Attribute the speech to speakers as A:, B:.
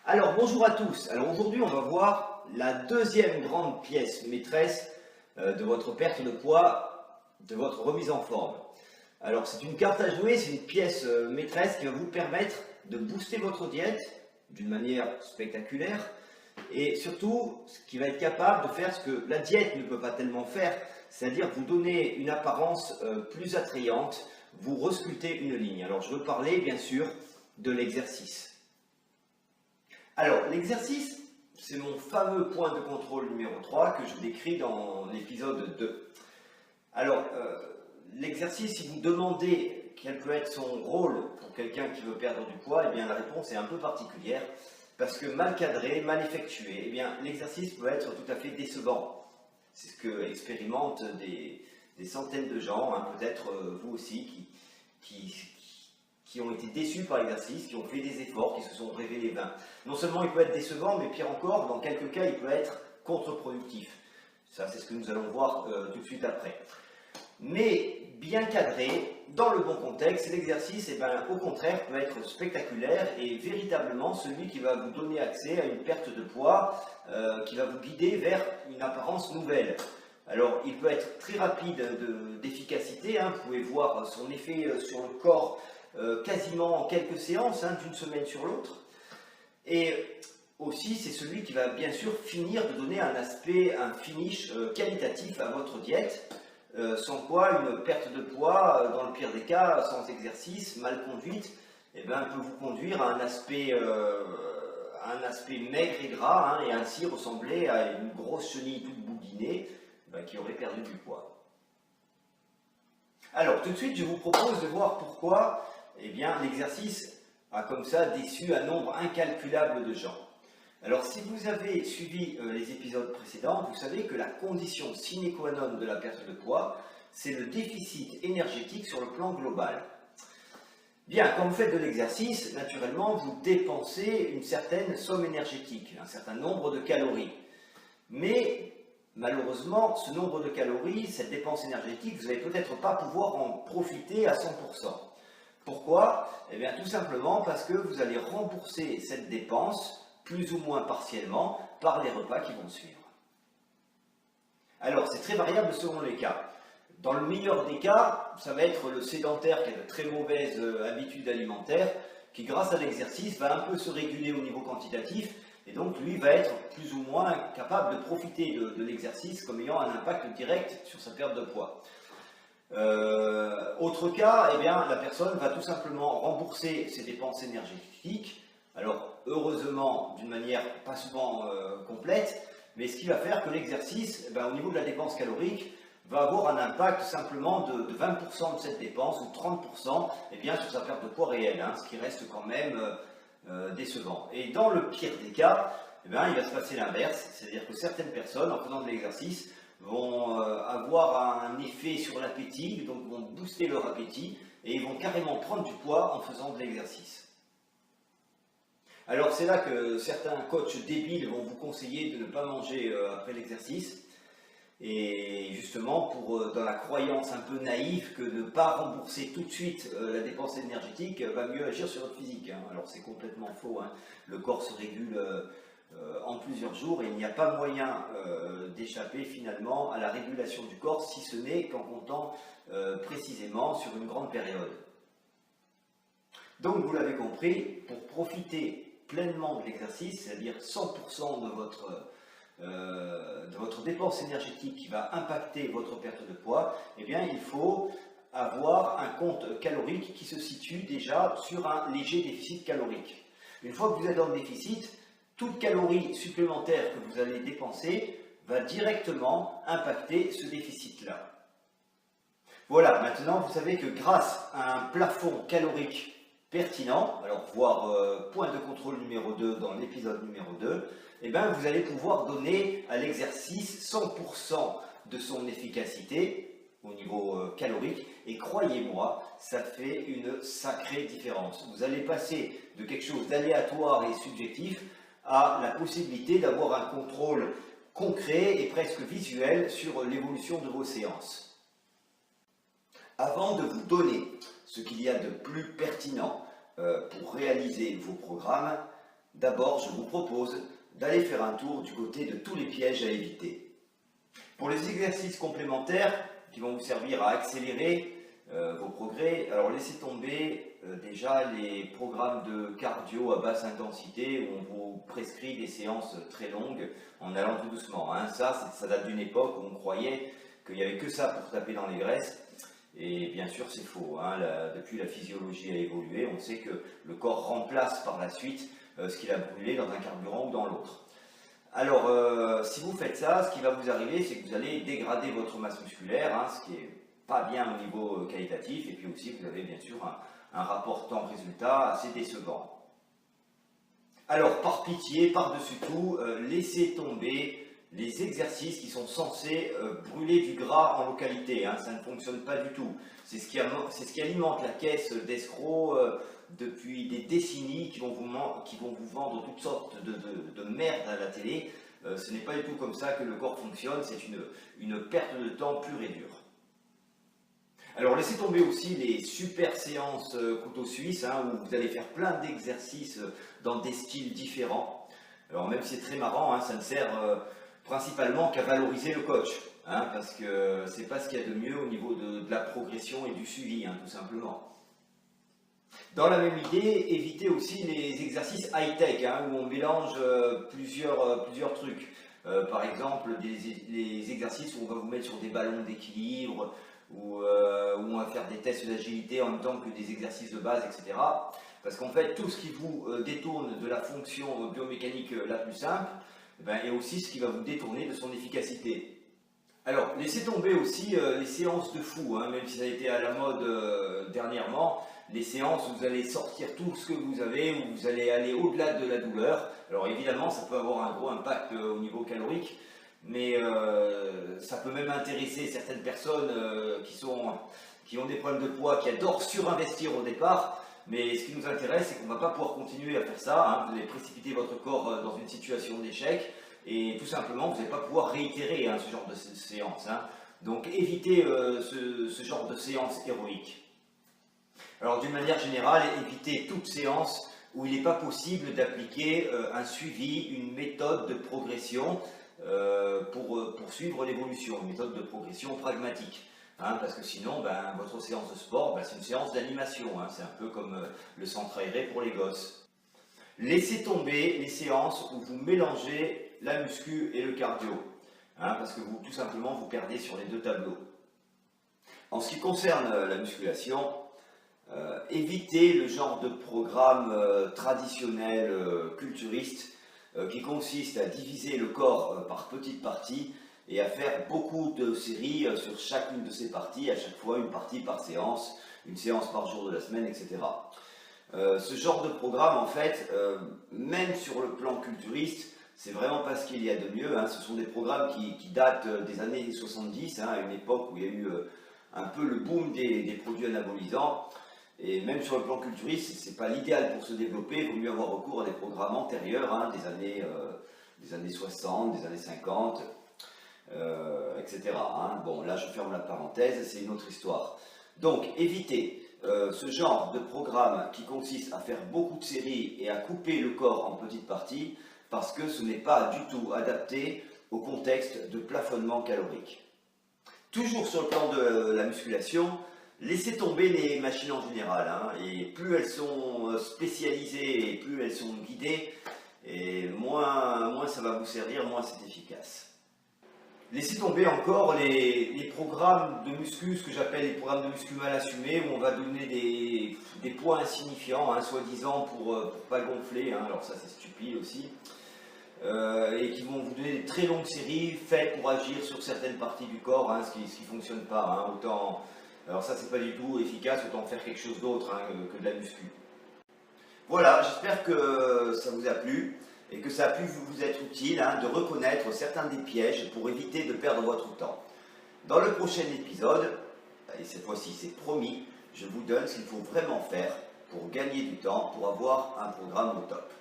A: Alors bonjour à tous. Alors aujourd'hui on va voir la deuxième grande pièce maîtresse de votre perte de poids, de votre remise en forme. Alors c'est une carte à jouer, c'est une pièce maîtresse qui va vous permettre de booster votre diète d'une manière spectaculaire et surtout ce qui va être capable de faire ce que la diète ne peut pas tellement faire, c'est-à-dire vous donner une apparence plus attrayante, vous resculpter une ligne. Alors je veux parler bien sûr de l'exercice. Alors, l'exercice, c'est mon fameux point de contrôle numéro 3 que je décris dans l'épisode 2. Alors, l'exercice, si vous demandez quel peut être son rôle pour quelqu'un qui veut perdre du poids, eh bien la réponse est un peu particulière, parce que mal cadré, mal effectué, eh bien l'exercice peut être tout à fait décevant. C'est ce que expérimentent des centaines de gens, hein, peut-être vous aussi, qui ont été déçus par l'exercice, qui ont fait des efforts, qui se sont révélés vains. Non seulement il peut être décevant, mais pire encore, dans quelques cas, il peut être contre-productif. Ça, c'est ce que nous allons voir tout de suite après. Mais bien cadré, dans le bon contexte, l'exercice, eh ben, au contraire, peut être spectaculaire et véritablement celui qui va vous donner accès à une perte de poids, qui va vous guider vers une apparence nouvelle. Alors, il peut être très rapide d'efficacité, hein, vous pouvez voir son effet sur le corps quasiment en quelques séances, hein, d'une semaine sur l'autre. Et aussi, c'est celui qui va bien sûr finir de donner un aspect, un finish qualitatif à votre diète, sans quoi une perte de poids, dans le pire des cas, sans exercice, mal conduite, eh ben, peut vous conduire à un aspect maigre et gras, hein, et ainsi ressembler à une grosse chenille toute boudinée qui aurait perdu du poids. Alors, tout de suite, je vous propose de voir pourquoi eh bien, l'exercice a comme ça déçu un nombre incalculable de gens. Alors, si vous avez suivi les épisodes précédents, vous savez que la condition sine qua non de la perte de poids, c'est le déficit énergétique sur le plan global. Bien, quand vous faites de l'exercice, naturellement, vous dépensez une certaine somme énergétique, un certain nombre de calories. Mais malheureusement, ce nombre de calories, cette dépense énergétique, vous n'allez peut-être pas pouvoir en profiter à 100%. Pourquoi? Eh bien tout simplement parce que vous allez rembourser cette dépense, plus ou moins partiellement, par les repas qui vont suivre. Alors c'est très variable selon les cas. Dans le meilleur des cas, ça va être le sédentaire qui a de très mauvaises habitudes alimentaires, qui grâce à l'exercice va un peu se réguler au niveau quantitatif, et donc lui va être plus ou moins capable de profiter de l'exercice comme ayant un impact direct sur sa perte de poids. Autre cas, eh bien, la personne va tout simplement rembourser ses dépenses énergétiques, alors heureusement d'une manière pas souvent complète, mais ce qui va faire que l'exercice, eh bien, au niveau de la dépense calorique, va avoir un impact simplement de 20% de cette dépense ou 30% eh bien, sur sa perte de poids réelle, hein, ce qui reste quand même décevant. Et dans le pire des cas, eh bien, il va se passer l'inverse, c'est-à-dire que certaines personnes, en faisant de l'exercice, vont avoir un effet sur l'appétit, donc vont booster leur appétit, et ils vont carrément prendre du poids en faisant de l'exercice. Alors c'est là que certains coachs débiles vont vous conseiller de ne pas manger après l'exercice, et justement dans la croyance un peu naïve que ne pas rembourser tout de suite la dépense énergétique va mieux agir sur votre physique, hein. Alors c'est complètement faux, hein. Le corps se régule en plusieurs jours et il n'y a pas moyen d'échapper finalement à la régulation du corps si ce n'est qu'en comptant précisément sur une grande période. Donc vous l'avez compris, pour profiter pleinement de l'exercice, c'est-à-dire 100% de votre dépense énergétique qui va impacter votre perte de poids, eh bien il faut avoir un compte calorique qui se situe déjà sur un léger déficit calorique. Une fois que vous êtes dans le déficit, toute calorie supplémentaire que vous allez dépenser va directement impacter ce déficit-là. Voilà, maintenant vous savez que grâce à un plafond calorique pertinent, alors voir point de contrôle numéro 2 dans l'épisode numéro 2, eh bien, vous allez pouvoir donner à l'exercice 100% de son efficacité au niveau calorique, et croyez-moi, ça fait une sacrée différence. Vous allez passer de quelque chose d'aléatoire et subjectif à la possibilité d'avoir un contrôle concret et presque visuel sur l'évolution de vos séances. Avant de vous donner ce qu'il y a de plus pertinent pour réaliser vos programmes, D'abord, je vous propose d'aller faire un tour du côté de tous les pièges à éviter. Pour les exercices complémentaires qui vont vous servir à accélérer vos progrès, alors laissez tomber déjà les programmes de cardio à basse intensité où on vous prescrit des séances très longues en allant tout doucement. Hein. Ça date d'une époque où on croyait qu'il n'y avait que ça pour taper dans les graisses. Et bien sûr, c'est faux. Hein. Depuis, la physiologie a évolué. On sait que le corps remplace par la suite ce qu'il a brûlé dans un carburant ou dans l'autre. Alors, si vous faites ça, ce qui va vous arriver, c'est que vous allez dégrader votre masse musculaire, hein, ce qui n'est pas bien au niveau qualitatif. Et puis aussi, vous avez bien sûr un rapport temps-résultat assez décevant. Alors, par pitié, par-dessus tout, laissez tomber les exercices qui sont censés brûler du gras en localité. Hein, ça ne fonctionne pas du tout. C'est ce qui alimente la caisse d'escrocs depuis des décennies qui vont vous vendre toutes sortes de merde à la télé. Ce n'est pas du tout comme ça que le corps fonctionne. C'est une perte de temps pure et dure. Alors laissez tomber aussi les super séances couteau suisse, hein, où vous allez faire plein d'exercices dans des styles différents. Alors même si c'est très marrant, hein, ça ne sert principalement qu'à valoriser le coach, hein, parce que c'est pas ce qu'il y a de mieux au niveau de la progression et du suivi, hein, tout simplement. Dans la même idée, évitez aussi les exercices high-tech, hein, où on mélange plusieurs trucs. Par exemple, les exercices où on va vous mettre sur des ballons d'équilibre, où on va faire des tests d'agilité en même temps que des exercices de base, etc. Parce qu'en fait, tout ce qui vous détourne de la fonction biomécanique la plus simple, est aussi ce qui va vous détourner de son efficacité. Alors, laissez tomber aussi les séances de fou, hein, même si ça a été à la mode dernièrement, les séances où vous allez sortir tout ce que vous avez, où vous allez aller au-delà de la douleur. Alors évidemment, ça peut avoir un gros impact au niveau calorique, mais ça peut même intéresser certaines personnes qui ont des problèmes de poids, qui adorent surinvestir au départ. Mais ce qui nous intéresse, c'est qu'on ne va pas pouvoir continuer à faire ça. Hein. Vous allez précipiter votre corps dans une situation d'échec et tout simplement, vous n'allez pas pouvoir réitérer ce genre de séance. Hein. Donc évitez ce genre de séance héroïque. Alors d'une manière générale, évitez toute séance où il n'est pas possible d'appliquer un suivi, une méthode de progression pour suivre l'évolution, une méthode de progression pragmatique. Hein, parce que sinon, votre séance de sport, c'est une séance d'animation. Hein, c'est un peu comme le centre aéré pour les gosses. Laissez tomber les séances où vous mélangez la muscu et le cardio. Hein, parce que tout simplement, vous perdez sur les deux tableaux. En ce qui concerne la musculation, évitez le genre de programme traditionnel culturiste qui consiste à diviser le corps par petites parties et à faire beaucoup de séries sur chacune de ces parties, à chaque fois une partie par séance, une séance par jour de la semaine, etc. Ce genre de programme, en fait, même sur le plan culturiste, c'est vraiment pas ce qu'il y a de mieux. Hein. Ce sont des programmes qui datent des années 70, hein, à une époque où il y a eu un peu le boom des produits anabolisants. Et même sur le plan culturiste, ce n'est pas l'idéal pour se développer. Il vaut mieux avoir recours à des programmes antérieurs, hein, des années 60, des années 50. Etc. Hein. Bon, là je ferme la parenthèse, c'est une autre histoire. Donc évitez ce genre de programme qui consiste à faire beaucoup de séries et à couper le corps en petites parties, parce que ce n'est pas du tout adapté au contexte de plafonnement calorique. Toujours sur le plan de la musculation, laissez tomber les machines en général, hein, et plus elles sont spécialisées et plus elles sont guidées, et moins ça va vous servir, moins c'est efficace. Laissez tomber encore les programmes de muscu, ce que j'appelle les programmes de muscu mal assumés, où on va donner des poids insignifiants, hein, soi-disant pour pas gonfler, hein, alors ça c'est stupide aussi, et qui vont vous donner des très longues séries faites pour agir sur certaines parties du corps, hein, ce qui fonctionne pas. Hein, alors ça c'est pas du tout efficace, autant faire quelque chose d'autre, hein, que de la muscu. Voilà, j'espère que ça vous a plu et que ça a pu vous être utile, hein, de reconnaître certains des pièges pour éviter de perdre votre temps. Dans le prochain épisode, et cette fois-ci c'est promis, je vous donne ce qu'il faut vraiment faire pour gagner du temps, pour avoir un programme au top.